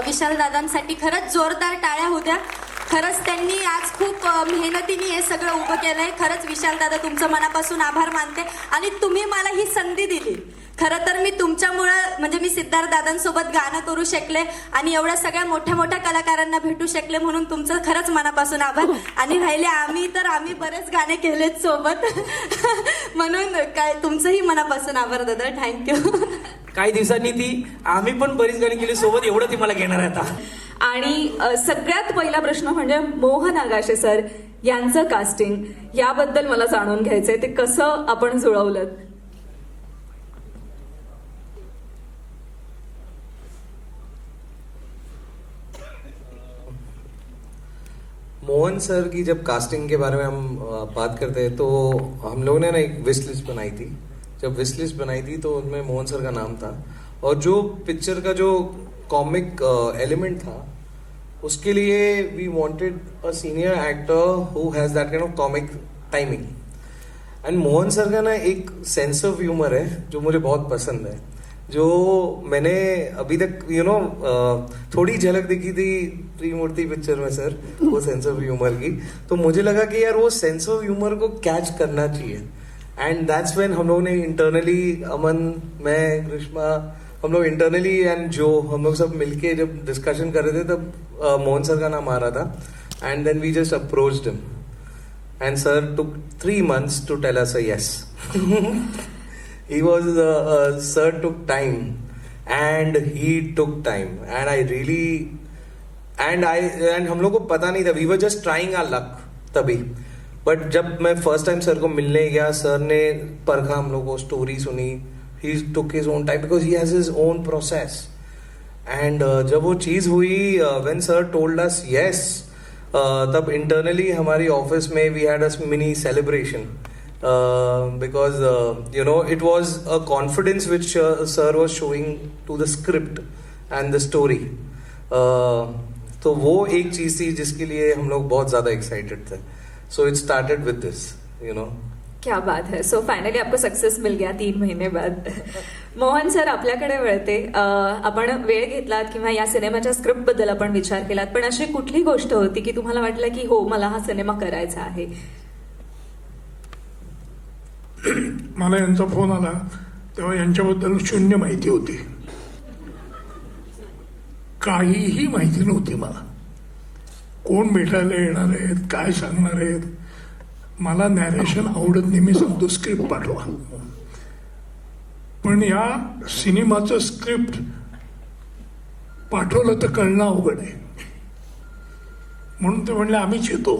विशाल दादांसाठी खरंच जोरदार टाळ्या होऊ द्या. खरंच त्यांनी आज खूप मेहनतीने हे सगळं उभं केलंय. खरंच विशाल दादा तुमचं मनापासून आभार मानते. आणि तुम्ही मला ही संधी दिली. खरं तर मी तुमच्यामुळं म्हणजे मी सिद्धार्थ दादांसोबत गाणं करू शकले आणि एवढ्या सगळ्या मोठ्या मोठ्या कलाकारांना भेटू शकले, म्हणून तुमचं खरंच मनापासून आभार. आणि राहिले आम्ही बरेच गाणे केलेत सोबत म्हणून काय तुमचंही मनापासून आभार दादा. थँक्यू. काही दिवसांनी आम्ही पण बरीच गाणी केली सोबत, एवढं ती मला घेणार आहे आता. आणि सगळ्यात पहिला प्रश्न म्हणजे मोहन आगाशे सर यांचं कास्टिंग, याबद्दल मला जाणून घ्यायचंय, ते कसं आपण जुळवलं? मोहन सर की जब कास्टिंग के बारे में हम बात करते हैं तो हम लोगों ने ना एक विश लिस्ट बनाई थी. जब विश लिस्ट बनाई थी तो उनमें मोहन सर का नाम था. और जो पिक्चर का जो कॉमिक एलिमेंट था उसके लिए we wanted a senior actor who has that kind of comic timing. And Mohan sir का ना एक सेंस ऑफ ह्यूमर है जो मुझे बहुत पसंद है, जो मैंने अभी तक थोड़ी झलक दिखी थी त्रिमूर्ति पिक्चर में सर, वो सेंस ऑफ ह्यूमर की. तो मुझे लगा कि यार वो सेंस ऑफ ह्यूमर को कैच करना चाहिए. एंड दैट्स व्हेन हम लोग ने इंटरनली, अमन, मैं, ग्रीष्मा, हम लोग इंटरनली एंड जो हम लोग सब मिलके जब डिस्कशन कर रहे थे तब मोहन सर का नाम आ रहा था. And then we just approached him and sir took 3 months to tell us a yes. He was sir took time and he took time and I really and हम लोग को पता नहीं था, we were just trying our luck तभी. But जब मैं first time sir को मिलने गया, सर ने परखा हम लोग को, स्टोरी सुनी. ही took his own time because he has his own process. and जब वो चीज़ हुई, when sir told us yes, तब internally हमारी ऑफिस में we had a mini celebration. Because it was a confidence which sir was showing to the script and the story. तो वो एक चीज थी जिसके लिए हम लोग बहुत ज्यादा एक्साइटेड थे. सो इट स्टार्टेड विद दिस. क्या बात है. सो फायनली आपको सक्सेस मिल गया 3 महीने बाद. मोहन सर आपल्याकडे वळते. आपण वेळ घेतलात किंवा या सिनेमाच्या स्क्रिप्ट बद्दल आपण विचार केलात, पण अशी कुठली गोष्ट होती की तुम्हाला वाटलं की हो मला हा सिनेमा करायचा आहे? मला यांचा फोन आला तेव्हा यांच्याबद्दल शून्य माहिती होती, काहीही माहिती नव्हती मला. कोण भेटायला येणार आहेत, काय सांगणार आहेत. मला नॅरेशन आवडत नाही, मी सांगतो स्क्रिप्ट पाठवा. पण या सिनेमाचं स्क्रिप्ट पाठवलं तर कळणं अवघड आहे. म्हणून ते म्हणले आम्हीच येतो.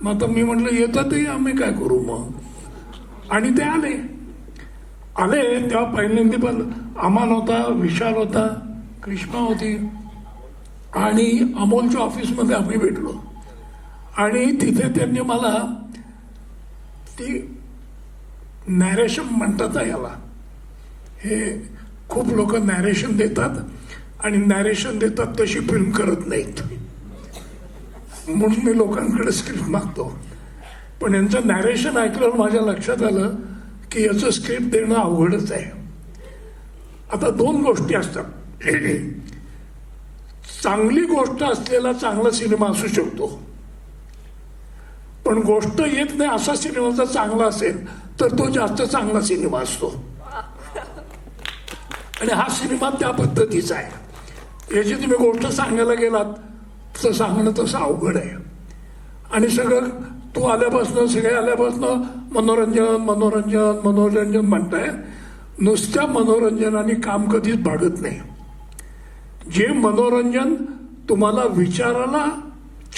मग आता मी म्हटलं येतातही आम्ही काय करू मग. आणि ते आले तेव्हा पहिल्यांदा पण अमान होता, विशाल होता, कृष्णा होती आणि अमोलच्या ऑफिसमध्ये आम्ही भेटलो. आणि तिथे त्यांनी मला ती नॅरेशन म्हणतात याला, हे खूप लोक नॅरेशन देतात आणि नॅरेशन देतात तशी फिल्म करत नाहीत, म्हणून मी लोकांकडे स्क्रिप्ट मागतो. पण यांचं नॅरेशन ऐकल्यावर माझ्या लक्षात आलं की याचं स्क्रिप्ट देणं अवघडच आहे. आता 2 गोष्टी असतात. चांगली गोष्ट असलेला चांगला सिनेमा असू शकतो, पण गोष्ट येत नाही असा सिनेमा जर चांगला असेल तर तो जास्त चांगला सिनेमा असतो. आणि हा सिनेमा त्या पद्धतीचा आहे. याची तुम्ही गोष्ट सांगायला गेलात तर सांगणं तसं अवघड आहे. आणि सगळं तू आल्यापासून सगळे आल्यापासून मनोरंजन मनोरंजन मनोरंजन म्हणताय. नुसत्या मनोरंजनाने काम कधीच भागत नाही. जे मनोरंजन तुम्हाला विचाराला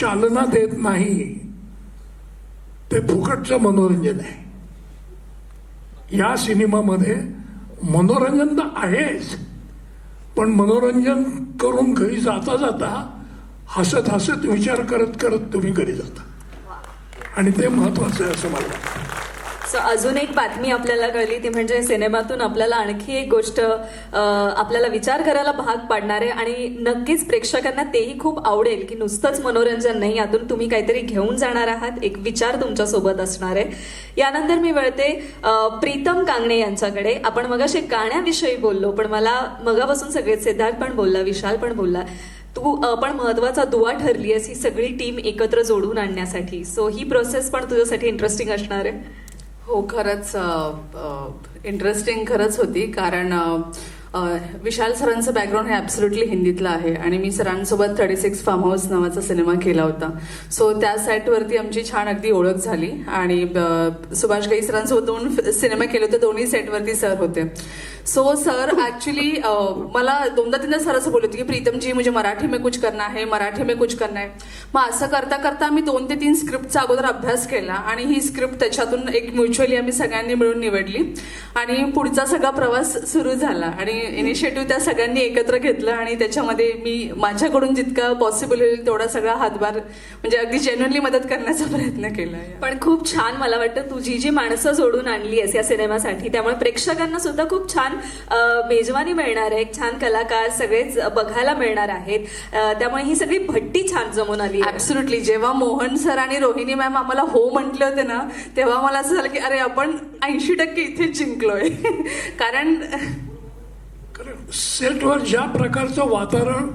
चालना देत नाही ते फुकटचं मनोरंजन आहे. या सिनेमामध्ये मनोरंजन तर आहेच, पण मनोरंजन करून घरी जाता जाता हसत हसत विचार करत करत तुम्ही घरी जाता, आणि ते महत्वाचं आहे असं मला वाटतं. सो अजून एक बातमी आपल्याला कळली ती म्हणजे सिनेमातून आपल्याला आणखी एक गोष्ट आपल्याला विचार करायला भाग पाडणार आहे आणि नक्कीच प्रेक्षकांना तेही खूप आवडेल की नुसतंच मनोरंजन नाही, यातून तुम्ही काहीतरी घेऊन जाणार आहात, एक विचार तुमच्या सोबत असणार आहे. यानंतर मी वळते प्रीतम कांगणे यांच्याकडे. आपण मगाशी गाण्याविषयी बोललो, पण मला मगापासून सगळे सिद्धार्थ पण बोलला, विशाल पण बोलला, तू पण महत्वाचा दुवा ठरली आहेस ही सगळी टीम एकत्र जोडून आणण्यासाठी. सो ही प्रोसेस पण तुझ्यासाठी इंटरेस्टिंग असणार आहे. हो, खरंच इंटरेस्टिंग खरंच होती, कारण विशाल सरांचं बॅकग्राऊंड हे ॲब्सोल्युटली हिंदीतलं आहे आणि मी सरांसोबत 36 फार्म हाऊस नावाचा सिनेमा केला होता. सो त्या सेटवरती आमची छान अगदी ओळख झाली आणि सुभाष घई सरांसोबत 2 सिनेमा केले होते, दोन्ही सेटवरती सर होते. सो सर ॲक्च्युली मला 2-3 सर असं बोलत होते की प्रीतम जी मुझे मराठी में कुछ करना है, मराठी में कुछ करना है. मग असं करता करता आम्ही 2 ते 3 स्क्रिप्टचा अगोदर अभ्यास केला आणि ही स्क्रिप्ट त्याच्यातून एक म्युच्युअली आम्ही सगळ्यांनी मिळून निवडली आणि पुढचा सगळा प्रवास सुरू झाला आणि इनिशिएटिव्ह त्या सगळ्यांनी एकत्र घेतलं आणि त्याच्यामध्ये मी माझ्याकडून जितका पॉसिबल होईल तेवढा सगळा हातभार म्हणजे अगदी जेन्युअनली मदत करण्याचा प्रयत्न केला. पण खूप छान, मला वाटतं तुझी जी माणसं जोडून आणली आहेस या सिनेमासाठी, त्यामुळे प्रेक्षकांना सुद्धा खूप छान मेजवानी मिळणार आहे, छान कलाकार सगळेच बघायला मिळणार आहेत. त्यामुळे ही सगळी भट्टी छान जमून आली. ऍब्सोल्युटली. जेव्हा मोहन सर आणि रोहिणी मॅम आम्हाला हो म्हटले होते ना, तेव्हा मला असं झालं की अरे आपण 80% इथेच जिंकलोय. कारण सेटवर ज्या प्रकारचं वातावरण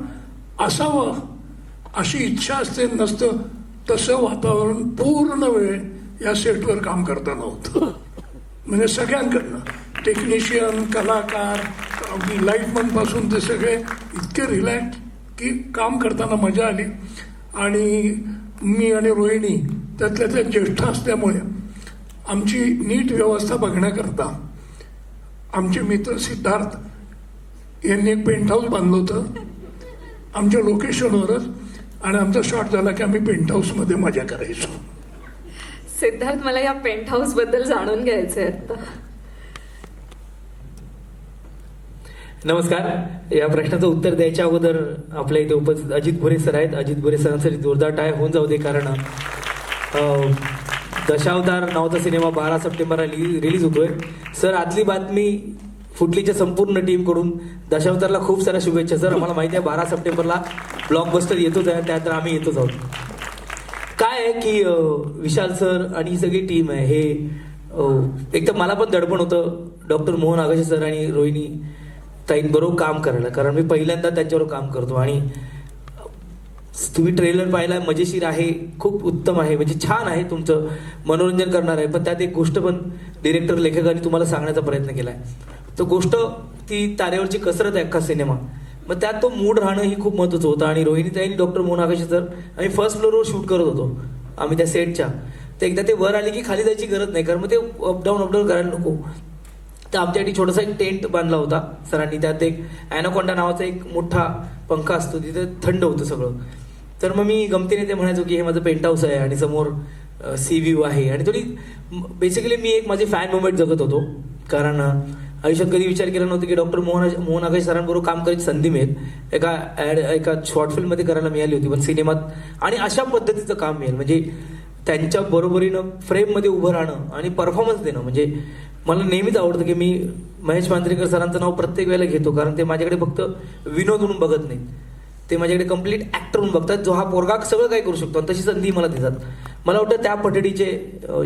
असावं अशी इच्छा असते, नसतं तसं वातावरण पूर्ण वेळ या सेटवर काम करताना होतं. म्हणजे सगळ्यांकडनं टेक्निशियन, कलाकार, अगदी लाईटमन पासून ते सगळे इतके रिलॅक्स की काम करताना मजा आली. आणि मी आणि रोहिणी त्यातल्या ज्येष्ठ असल्यामुळे आमची नीट व्यवस्था बघण्याकरता आमचे मित्र सिद्धार्थ यांनी एक पेंट हाऊस बांधलं होतं आमच्या लोकेशनवरच आणि आमचा शॉट झाला की आम्ही पेंट हाऊसमध्ये मजा करायचो. सिद्धार्थ, मला या पेंट हाऊस बद्दल जाणून घ्यायचंय आता. नमस्कार. या प्रश्नाचं उत्तर द्यायच्या अगोदर आपल्या इथे उपस्थित अजित भोरे सर आहेत. अजित भोरे सरांसाठी जोरदार टाळ्या होऊन जाऊ दे, कारण दशावतार नावाचा सिनेमा 12 सप्टेंबरला रिलीज होतोय. सर, आतली बातमी फुटलीच्या संपूर्ण टीमकडून दशावतारला खूप साऱ्या शुभेच्छा. सर, आम्हाला माहिती आहे 12 सप्टेंबरला ब्लॉकबस्टर येतोच आहे, त्यात आम्ही येतोच आहोत. काय आहे की विशाल सर आणि ही सगळी टीम आहे, हे एक तर मला पण दडपण होतं डॉक्टर मोहन आगाशे सर आणि रोहिणी ताईंबरोबर काम करायला, कारण मी पहिल्यांदा त्यांच्याबरोबर काम करतो. आणि तुम्ही ट्रेलर पाहिला, मजेशीर आहे, खूप उत्तम आहे, म्हणजे छान आहे, तुमचं मनोरंजन करणार आहे. पण त्यात एक गोष्ट पण डिरेक्टर लेखकांनी तुम्हाला सांगण्याचा प्रयत्न केलाय. तो गोष्ट ती तारेवरची कसरत आहे अख्खा सिनेमा. मग त्यात तो मूड राहणं ही खूप महत्त्वाचं होतं. आणि रोहिणी ताई आणि डॉक्टर मोहन आगाशे सर आम्ही फर्स्ट फ्लोअरवर शूट करत होतो आम्ही त्या सेटच्या. तर एकदा ते वर आले की खाली जायची गरज नाही, कारण मग ते अपडाऊन करायला नको. तर आमच्यासाठी छोटासा एक टेंट बांधला होता सरांनी. त्यात एक ॲनाकोंडा नावाचा एक मोठा पंखा असतो, तिथे थंड होतं सगळं. तर मग मी गमतीने ते म्हणायचो की हे माझं पेंट हाऊस आहे आणि समोर सी व्ह्यू आहे. आणि थोडी बेसिकली मी एक माझी फॅन मुवमेंट जगत होतो, कारण आयुष्यात कधी विचार केला नव्हता की डॉक्टर मोहन आगाशे सरांबरोबर काम करायची संधी मिळेल. एका शॉर्ट फिल्ममध्ये करायला मिळाली होती, पण सिनेमात आणि अशा पद्धतीचं काम मिळेल, म्हणजे त्यांच्या बरोबरीनं फ्रेममध्ये उभं राहणं आणि परफॉर्मन्स देणं. म्हणजे मला नेहमीच आवडतं की मी महेश मांजरेकर सरांचं नाव प्रत्येक वेळेला घेतो, कारण ते माझ्याकडे फक्त विनोद म्हणून बघत नाहीत, ते माझ्याकडे कम्प्लीट ऍक्टर म्हणून बघतात, जो हा पोरगा सगळं काही करू शकतो. आणि तशी संधी मला देतात. मला वाटतं त्या पठडीचे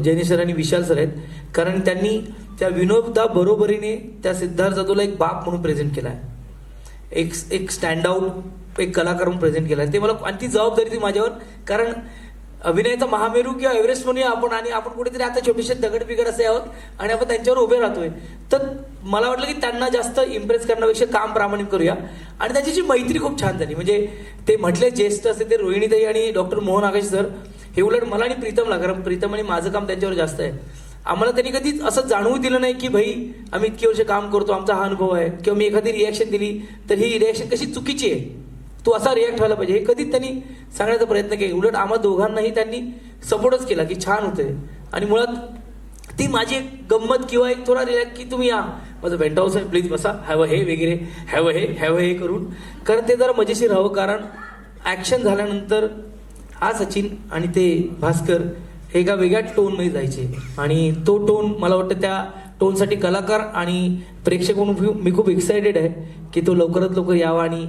जैनी सर आणि विशाल सर आहेत, कारण त्यांनी त्या विनोदा बरोबरीने त्या सिद्धार्थ जाधवला एक बाप म्हणून प्रेझेंट केला आहे, एक स्टँड आउट एक कलाकार म्हणून प्रेझेंट केला आहे. ते मला, आणि ती जबाबदारी ती माझ्यावर, कारण अभिनयाचा महामेरू किंवा एव्हरेस्ट म्हणूया आपण, आणि आपण कुठेतरी आता छोटेसे दगड बिगड असे आहोत आणि आपण त्यांच्यावर उभे राहतोय. तर मला वाटलं की त्यांना जास्त इम्प्रेस करण्यापेक्षा काम प्रामाणिक करूया. आणि त्याची जी मैत्री खूप छान झाली. म्हणजे ते म्हटले ज्येष्ठ असे ते रोहिणीताई आणि डॉक्टर मोहन आगाशे सर, हे उलट मला आणि प्रीतमला, कारण प्रीतम आणि माझं काम त्यांच्यावर जास्त आहे, आम्हाला त्यांनी कधीच असं जाणवू दिलं नाही की भाई आम्ही इतकी वर्ष काम करतो, आमचा हा अनुभव आहे, किंवा मी एखादी रिॲक्शन दिली तर ही रिॲक्शन कशी चुकीची आहे, तू असा रिॲक्ट व्हायला पाहिजे, हे कधीच त्यांनी सांगण्याचा प्रयत्न केला. उलट आम्हा दोघांनाही त्यांनी सपोर्टच केला की छान होतंय. आणि मुळात ती माझी एक गंमत किंवा एक थोडा रिलॅक्स की तुम्ही या, माझं पेंट हाऊस आहे, प्लीज बसा, हॅव हे वगैरे, हॅव हे करून, कारण ते जरा मजेशीर राहावं. कारण ॲक्शन झाल्यानंतर हा सचिन आणि ते भास्कर हे एका वेगळ्या टोनमध्ये जायचे आणि तो टोन मला वाटतं त्या टोनसाठी कलाकार आणि प्रेक्षक म्हणून मी खूप एक्सायटेड आहे की तो लवकरात लवकर यावा आणि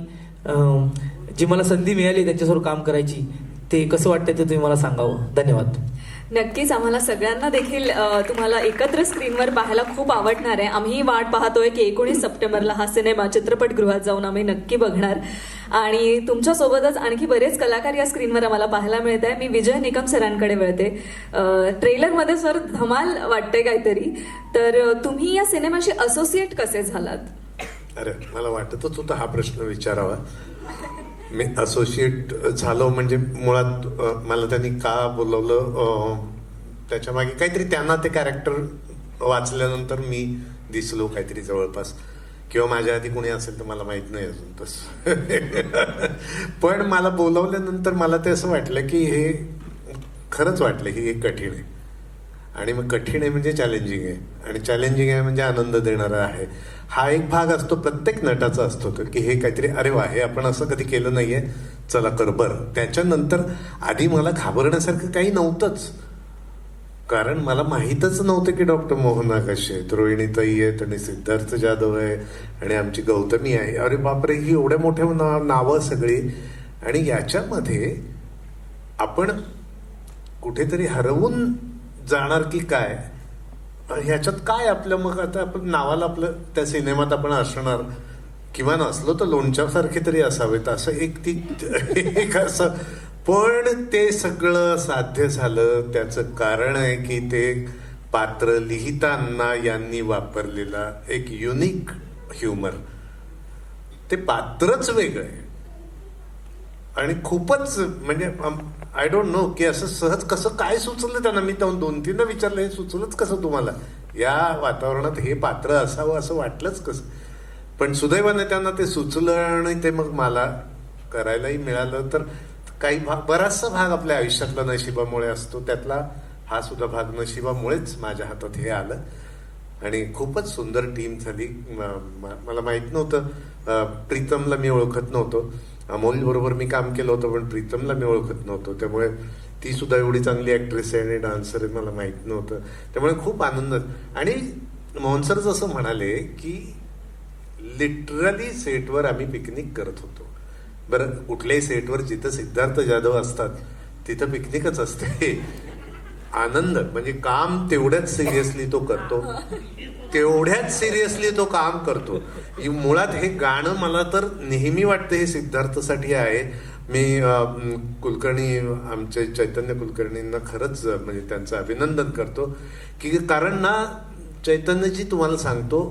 जी मला संधी मिळाली त्यांच्यासोबत काम करायची ते कसं वाटतं ते तुम्ही मला सांगावं. धन्यवाद. नक्कीच आम्हाला सगळ्यांना देखील तुम्हाला एकत्र स्क्रीनवर पाहायला खूप आवडणार आहे. आम्ही वाट पाहतोय की 19 सप्टेंबरला हा सिनेमा चित्रपटगृहात जाऊन आम्ही नक्की बघणार आणि तुमच्यासोबतच आणखी बरेच कलाकार या स्क्रीनवर आम्हाला पाहायला मिळत आहे. मी विजय निकम सरांकडे वळते. ट्रेलरमध्ये सर धमाल वाटते काहीतरी, तर तुम्ही या सिनेमाशी असोसिएट कसे झालात? अरे मला वाटतच होतं हा प्रश्न विचारावा. मी असोसिएट झालो म्हणजे मुळात मला त्यांनी का बोलवलं त्याच्या मागे काहीतरी त्यांना ते कॅरेक्टर वाचल्यानंतर मी दिसलो काहीतरी जवळपास, किंवा माझ्या आधी कोणी असेल तर मला माहित नाही अजून तसं. पण मला बोलवल्यानंतर मला ते असं वाटलं की हे खरंच वाटलं की हे कठीण आहे आणि मग कठीण आहे म्हणजे चॅलेंजिंग आहे आणि चॅलेंजिंग आहे म्हणजे आनंद देणारा आहे. हा एक भाग असतो प्रत्येक नटाचा असतो तो की हे काहीतरी अरे वा हे आपण असं कधी केलं नाहीये चला कर बरं. त्याच्यानंतर आधी मला घाबरण्यासारखं काही नव्हतंच कारण मला माहीतच नव्हतं की डॉक्टर मोहना कशी आहेत, रोहिणी ताई आहेत आणि सिद्धार्थ जाधव आहे आणि आमची गौतमी आहे. अरे बापरे ही एवढ्या मोठ्या नावं सगळी आणि याच्यामध्ये आपण कुठेतरी हरवून जाणार की काय ह्याच्यात काय आपलं मग आता आपण नावाला आपलं त्या सिनेमात आपण असणार किंवा नसलो तर लोणच्यासारखे तरी असावेत असं एक असं. पण ते सगळं साध्य झालं त्याचं कारण आहे की ते पात्र लिहिताना यांनी वापरलेला एक युनिक ह्युमर. ते पात्रच वेगळं आहे आणि खूपच म्हणजे आय डोंट नो की असं सहज कसं काय सुचलं त्यांना. मी 2-3दा विचारलं हे सुचलंच कसं तुम्हाला या वातावरणात हे पात्र असावं असं वाटलंच कसं. पण सुदैवाने त्यांना ते सुचलं आणि ते मग मला करायलाही मिळालं. तर काही भाग बराचसा भाग आपल्या आयुष्यातला नशिबामुळे असतो, त्यातला हा सुद्धा भाग नशिबामुळेच माझ्या हातात हे आलं आणि खूपच सुंदर टीम झाली. मला माहित नव्हतं, प्रीतमला मी ओळखत नव्हतो, अमोल बरोबर मी काम केलं होतं पण प्रीतमला मी ओळखत नव्हतो. त्यामुळे ती सुद्धा एवढी चांगली ऍक्ट्रेस आहे आणि डान्सर आहे मला माहित नव्हतं. त्यामुळे खूप आनंद. आणि मोहन सर जसं म्हणाले की लिटरली सेटवर आम्ही पिकनिक करत होतो. बरं कुठल्याही सेटवर जिथं सिद्धार्थ जाधव असतात तिथं पिकनिकच असते. आनंद म्हणजे काम तेवढ्याच सिरियसली तो करतो, तेवढ्याच सिरियसली तो काम करतो. मुळात हे गाणं मला तर नेहमी वाटतं हे सिद्धार्थसाठी आहे. मी कुलकर्णी आमचे चैतन्य कुलकर्णींना खरंच म्हणजे त्यांचं अभिनंदन करतो की कारण ना चैतन्यजी तुम्हाला सांगतो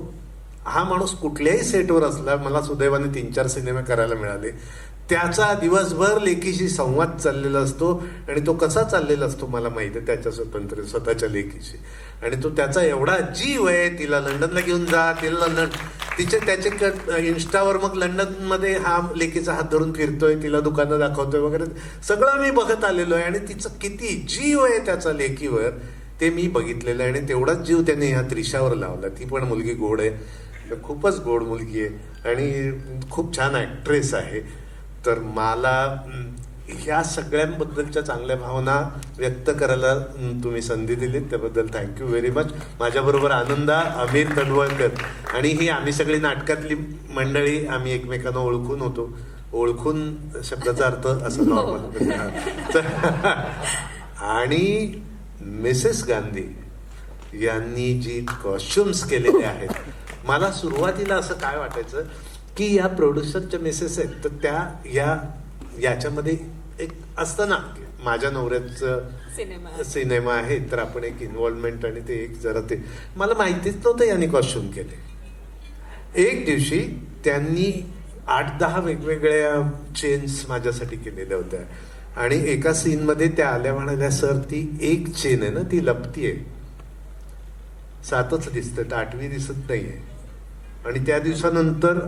हा माणूस कुठल्याही सेटवर असला, मला सुदैवाने 3-4 सिनेमे करायला मिळाले, त्याचा दिवसभर लेखीशी संवाद चाललेला असतो आणि तो कसा चाललेला असतो मला माहिती आहे त्याच्या स्वतःच्या लेखीशी. आणि तो त्याचा एवढा जीव आहे, तिला लंडनला घेऊन जा, तिला त्याचे इन्स्टावर मग लंडनमध्ये हा लेकीचा हात धरून फिरतोय, तिला दुकानं दाखवतोय वगैरे सगळं मी बघत आलेलो आहे. आणि तिचं किती जीव आहे त्याचा लेकीवर ते मी बघितलेलं आहे आणि तेवढाच जीव त्याने ह्या त्रिशावर लावला. ती पण मुलगी गोड आहे, खूपच गोड मुलगी आहे आणि खूप छान ऍक्ट्रेस आहे. तर मला ह्या सगळ्यांबद्दलच्या चांगल्या भावना व्यक्त करायला तुम्ही संधी दिलीत त्याबद्दल थँक्यू व्हेरी मच. माझ्याबरोबर आनंदा, अमीर तडवळकर आणि ही आम्ही सगळी नाटकातली मंडळी आम्ही एकमेकांना ओळखून होतो. ओळखून शब्दाचा अर्थ असं नॉर्मल. आणि मिसेस गांधी यांनी जी कॉस्ट्युम्स केलेले आहेत, मला सुरुवातीला असं काय वाटायचं की या प्रोड्युसरच्या मिसेस आहेत तर त्या याच्यामध्ये एक असतं ना माझ्या नवऱ्याचं सिनेमा आहे तर आपण एक इन्व्हॉल्वमेंट आणि ते एक जरा ते मला माहितीच नव्हतं यांनी कॉस्ट्युम केले. एक दिवशी त्यांनी 8-10 वेगवेगळ्या चेन्स माझ्यासाठी केलेल्या होत्या आणि एका सीन मध्ये त्या आल्या म्हणाल्या सर ती एक चेन आहे ना ती लपतीये, 7च दिसते 8वी दिसत नाहीये. आणि त्या दिवसानंतर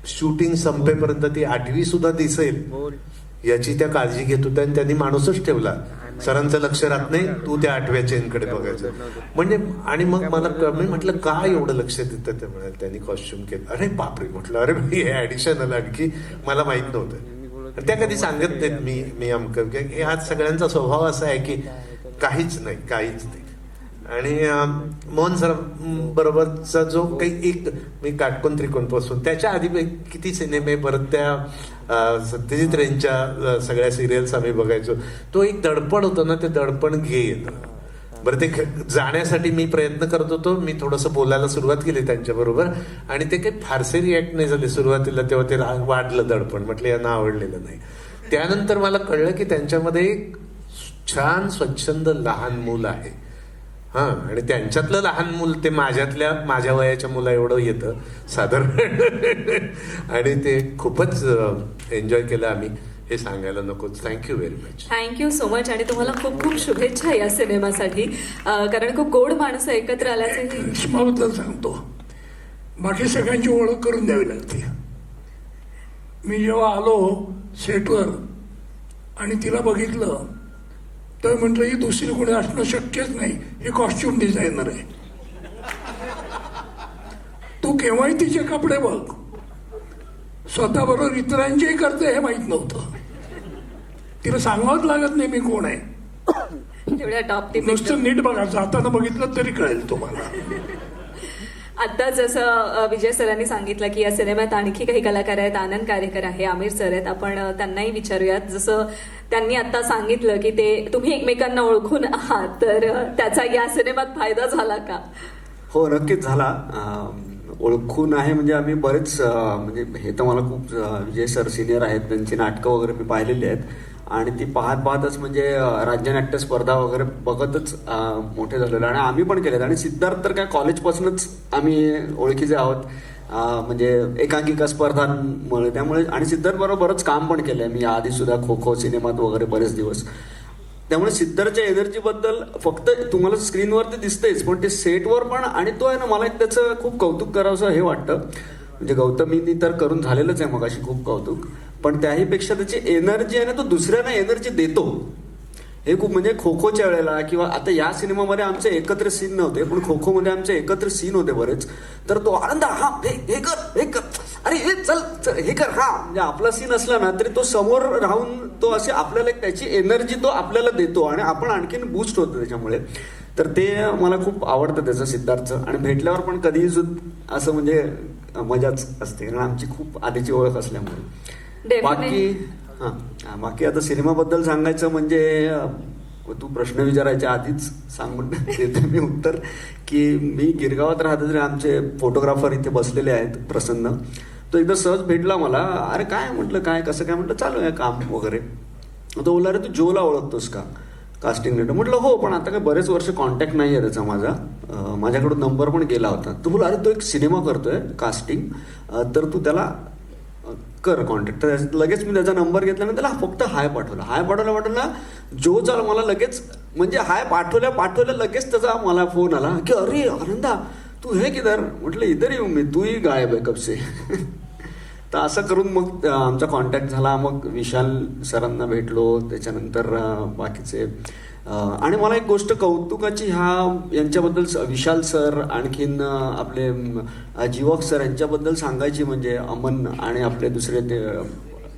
शूटिंग संपेपर्यंत ती 8वी सुद्धा दिसेल याची त्या काळजी घेत होत्या आणि त्यांनी माणूसच ठेवला. सरांचं लक्ष राहत नाही, तू त्या 8व्या चेनकडे बघायचं म्हणजे. आणि मग मला मी म्हटलं का एवढं लक्ष देतं ते म्हणाले त्यांनी कॉस्ट्युम केलं. अरे बापरे म्हटलं अरे हे ऍडिशन आलं आणखी मला माहित नव्हतं. त्या कधी सांगत नाहीत मी अमकं. हे आज सगळ्यांचा स्वभाव असा आहे की काहीच नाही. आणि मोहन सर बरोबरचा जो काही एक मी काटकोन त्रिकोणपासून त्याच्या आधी किती सिनेमे परत त्या सत्यजित रेंच्या सगळ्या सिरियल्स आम्ही बघायचो. तो एक दडपण होतं ना, ते दडपण घे येतं. बरं, ते जाण्यासाठी मी प्रयत्न करत होतो. मी थोडंसं बोलायला सुरुवात केली त्यांच्याबरोबर आणि ते काही फारसे रिॲक्ट नाही झाले सुरुवातीला. तेव्हा ते वाढलं दडपण, म्हटलं यांना आवडलेलं नाही. त्यानंतर मला कळलं की त्यांच्यामध्ये एक छान स्वच्छंद लहान मूल आहे. हां, आणि त्यांच्यातलं लहान मूल ते माझ्या वयाच्या मुला एवढं येतं साधारण. आणि ते खूपच एन्जॉय केलं आम्ही, हे सांगायला नकोच. Thank you very much. Thank you so much. आणि तुम्हाला खूप खूप शुभेच्छा या सिनेमासाठी, कारण खूप गोड माणसं एकत्र आल्याचे. रेश्माबद्दल सांगतो, बाकी सगळ्यांची ओळख करून द्यावी लागते. मी जेव्हा आलो सेटवर आणि तिला बघितलं तर म्हटलं ही दुसरी कोणी असणं शक्यच नाही, हे कॉस्ट्युम डिझायनर आहे. तू केव्हाही तिचे कपडे बघ, स्वतःबरोबर इतरांचेही करते हे माहित नव्हतं. तिला सांगावंच लागत नाही मी कोण आहे. तेवढ्या टॉप नुसतं नीट बघा, जाताना बघितलं तरी कळेल तुम्हाला. आता जसं विजय सरांनी सांगितलं की या सिनेमात आणखी काही कलाकार आहेत, आनंद कारेकर आहे, आमिर सर आहेत, आपण त्यांनाही विचारूयात. जसं त्यांनी आता सांगितलं की ते तुम्ही एकमेकांना ओळखून आहात, तर त्याचा या सिनेमात फायदा झाला का? हो, नक्कीच झाला. ओळखून आहे म्हणजे आम्ही बरेच म्हणजे हे तर मला खूप विजय सर सिनियर आहेत, त्यांची नाटकं वगैरे मी पाहिलेली आहेत आणि ती पाहतच म्हणजे राज्यनाट्य स्पर्धा वगैरे बघतच मोठे झालेलो आणि आम्ही पण केलेत. आणि सिद्धार्थ तर काय कॉलेजपासूनच आम्ही ओळखीचे आहोत, म्हणजे एकांकिका स्पर्धांमुळे. त्यामुळे आणि सिद्धार्थ बरोबर बरंच काम पण केलंय मी आधी सुद्धा, खो खो सिनेमात वगैरे बरेच दिवस. त्यामुळे सिद्धार्थच्या एनर्जीबद्दल फक्त तुम्हाला स्क्रीनवरती दिसतेच, पण ते सेटवर पण. आणि तो आहे ना, मला एक त्याचं खूप कौतुक करावंसं हे वाटतं. म्हणजे गौतमींनी तर करून झालेलंच आहे मगाशी खूप कौतुक, पण त्याहीपेक्षा त्याची एनर्जी आहे ना, तो दुसऱ्यांना एनर्जी देतो. हे खूप म्हणजे खो खोच्या वेळेला किंवा आता या सिनेमामध्ये आमचे एकत्र सीन नव्हते, पण खो खोमध्ये आमचे एकत्र सीन होते बरेच. तर तो आनंद, हा हे कर, अरे हे चल हे कर, हा म्हणजे आपला सीन असला ना तरी तो समोर राहून तो असे आपल्याला त्याची एनर्जी तो आपल्याला देतो आणि आपण आणखीन बूस्ट होतो त्याच्यामुळे. तर ते मला खूप आवडतं त्याचं सिद्धार्थचं. आणि भेटल्यावर पण कधीही सुद्धा असं म्हणजे मजाच असते, कारण आमची खूप आधीची ओळख असल्यामुळे. बाकी आता सिनेमाबद्दल सांगायचं म्हणजे तू प्रश्न विचारायच्या आधीच सांगून देते मी उत्तर की मी गिरगावात राहते तरी आमचे फोटोग्राफर इथे बसलेले आहेत प्रसन्न. तो एकदा सहज भेटला मला. अरे काय म्हटलं, काय कसं काय म्हटलं, चालू आहे काम वगैरे. तो बोलला अरे तू जोला ओळखतोस का कास्टिंग लेटर? म्हटलं हो, पण आता काय बरेच वर्ष कॉन्टॅक्ट नाही आहे त्याचा माझा, माझ्याकडून नंबर पण गेला होता. तो बोला अरे तो एक सिनेमा करतोय कास्टिंग, तर तू त्याला कर कॉन्टॅक्ट. तर लगेच मी त्याचा नंबर घेतल्यानंतर त्याला फक्त हाय पाठवला जोचा मला लगेच म्हणजे हाय पाठवल्या लगेच त्याचा मला फोन आला की अरे आनंदा तू हे किधर? म्हटलं इधर येऊ मी, तूही गायब आहे कब से. तर असं करून मग आमचा कॉन्टॅक्ट झाला. मग विशाल सरांना भेटलो, त्याच्यानंतर बाकीचे. आणि मला एक गोष्ट कौतुकाची यांच्याबद्दल विशाल सर, आणखीन आपले जीवक सर यांच्याबद्दल सांगायची म्हणजे अमन आणि आपले दुसरे ते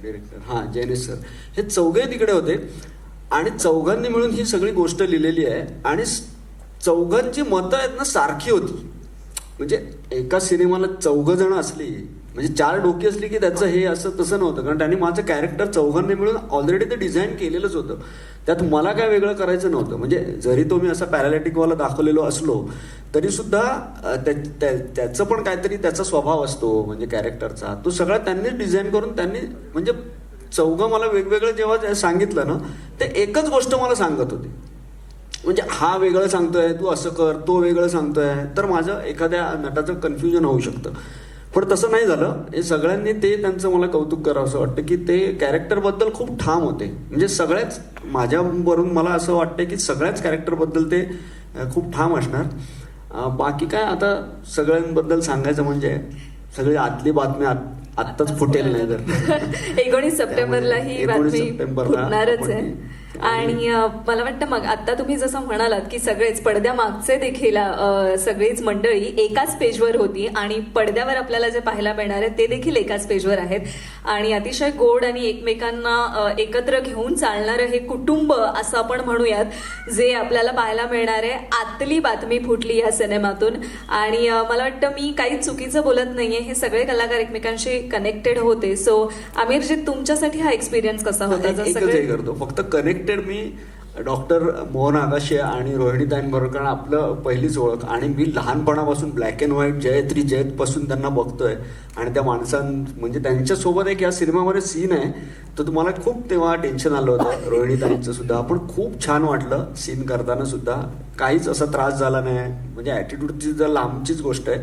डिरेक्टर जैनेश सर, हे चौघे तिकडे होते आणि चौघांनी मिळून ही सगळी गोष्ट लिहिलेली आहे. आणि चौघांची मतं आहेत ना सारखी होती. म्हणजे एका सिनेमाला 4 जण असली म्हणजे 4 डोकी असली की त्याचं हे असं तसं नव्हतं, कारण त्यांनी माझं कॅरेक्टर चौघांनी मिळून ऑलरेडी ते डिझाईन केलेलंच होतं. त्यात मला काय वेगळं करायचं नव्हतं. म्हणजे जरी तो मी असा पॅरालिटिकवाला दाखवलेलो असलो तरी सुद्धा त्याचं पण काहीतरी त्याचा स्वभाव असतो म्हणजे कॅरेक्टरचा, तो सगळा त्यांनीच डिझाईन करून त्यांनी म्हणजे चौघं मला वेगवेगळं जेव्हा सांगितलं ना ते एकच गोष्ट मला सांगत होती. म्हणजे हा वेगळं सांगतोय, तू असं कर, तो वेगळं सांगतोय, तर माझं एखाद्या नटाचं कन्फ्युजन होऊ शकतं. पण तसं नाही झालं. हे सगळ्यांनी ते त्यांचं मला कौतुक करावं असं वाटतं की ते कॅरेक्टरबद्दल खूप ठाम होते. म्हणजे सगळ्याच माझ्यावरून मला असं वाटतं की सगळ्याच कॅरेक्टरबद्दल ते खूप ठाम असणार. बाकी काय आता सगळ्यांबद्दल सांगायचं म्हणजे सगळी आतली बातमी आत्ताच फुटेल नाही तर 19 सप्टेंबरला ही बातमी फुटणारच आहे. आणि मला वाटतं मग आता तुम्ही जसं म्हणालात की सगळेच पडद्यामागचे देखील सगळीच मंडळी एकाच पेजवर होती आणि पडद्यावर आपल्याला जे पाहायला मिळणार आहे ते देखील एकाच पेजवर आहेत आणि अतिशय गोड आणि एकमेकांना एकत्र घेऊन चालणारं हे कुटुंब असं आपण म्हणूयात जे आपल्याला पाहायला मिळणार आहे. आतली बातमी फुटली या सिनेमातून आणि मला वाटतं मी काही चुकीचं बोलत नाहीये, हे सगळे कलाकार एकमेकांशी कनेक्टेड होते. सो आमिरजी, तुमच्यासाठी हा एक्सपिरियन्स कसा होता? एकच हे करतो, फक्त connected me doctor Mohan Agashe आणि रोहिणीताईंबरोबर, कारण आपलं पहिलीच ओळख आणि मी लहानपणापासून ब्लॅक अँड व्हाईट जयत पासून त्यांना बघतोय आणि त्या म्हणजे त्यांच्यासोबत एक या सिनेमामध्ये सीन आहे तर तुम्हाला खूप तेव्हा टेन्शन आलं होतं रोहिणीताईंचं सुद्धा, पण खूप छान वाटलं सीन करताना सुद्धा, काहीच असा त्रास झाला नाही. म्हणजे ॲटिट्यूडची जर लांबचीच गोष्ट आहे,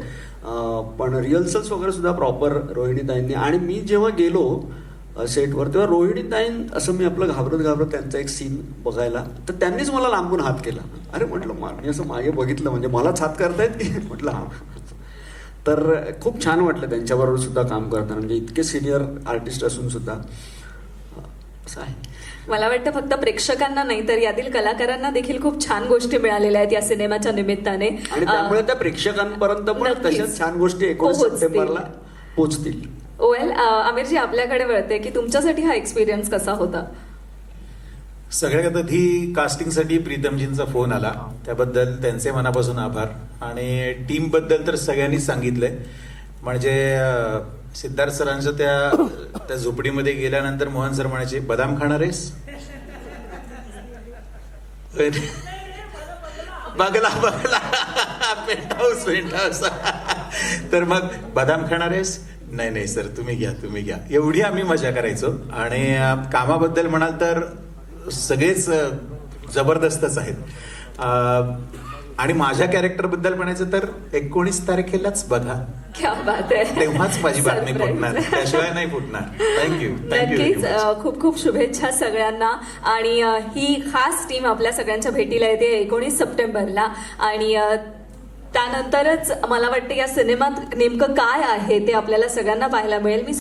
पण रिहर्सल्स वगैरे सुद्धा प्रॉपर रोहिणीताईंनी. आणि मी जेव्हा गेलो सेटवर तेव्हा रोहिणीताईं असं मी आपलं घाबरत त्यांचा एक सीन बघायला, तर त्यांनीच मला लांबून हात केला. अरे म्हटलं मी असं मागे बघितलं म्हणजे मलाच हात करतायत की म्हटलं हा. तर खूप छान वाटलं त्यांच्याबरोबर सुद्धा काम करताना, म्हणजे इतके सिनियर आर्टिस्ट असून सुद्धा असं आहे. मला वाटतं फक्त प्रेक्षकांना नाही तर यातील कलाकारांना देखील खूप छान गोष्टी मिळालेल्या आहेत या सिनेमाच्या निमित्ताने आणि त्यामुळे त्या प्रेक्षकांपर्यंत पण तशाच छान गोष्टी 19 सप्टेंबरला पोहोचतील. वेल, आमिरजी आपल्याकडे वळते की तुमच्यासाठी हा एक्सपिरियन्स कसा होता? सगळ्यात आधी कास्टिंगसाठी प्रीतमजींचा फोन आला, त्याबद्दल त्यांचे मनापासून आभार. आणि टीम बद्दल तर सगळ्यांनीच सांगितलंय. म्हणजे सिद्धार्थ सरांचं त्या झोपडीमध्ये गेल्यानंतर मोहन सर म्हणायचे, बदाम खाणार आहेस? बघला पेंट हाऊस. तर मग बदाम खाणार आहेस? नाही सर, तुम्ही घ्या. एवढी आम्ही मजा करायचो. आणि कामाबद्दल म्हणाल तर सगळेच जबरदस्तच आहेत. आणि माझ्या कॅरेक्टर बद्दल म्हणायचं तर 19 तारखेलाच बघा, क्या बात आहे, तेव्हाच माझी बातमी फुटणार, त्याशिवाय नाही फुटणार. थँक्यू. नक्कीच. खूप खूप शुभेच्छा सगळ्यांना. आणि ही खास टीम आपल्या सगळ्यांच्या भेटीला येते 19 सप्टेंबरला. आणि त्यानंतरच मला वाटतं या सिनेमात नेमकं काय आहे ते आपल्याला सगळ्यांना पाहायला मिळेल. मी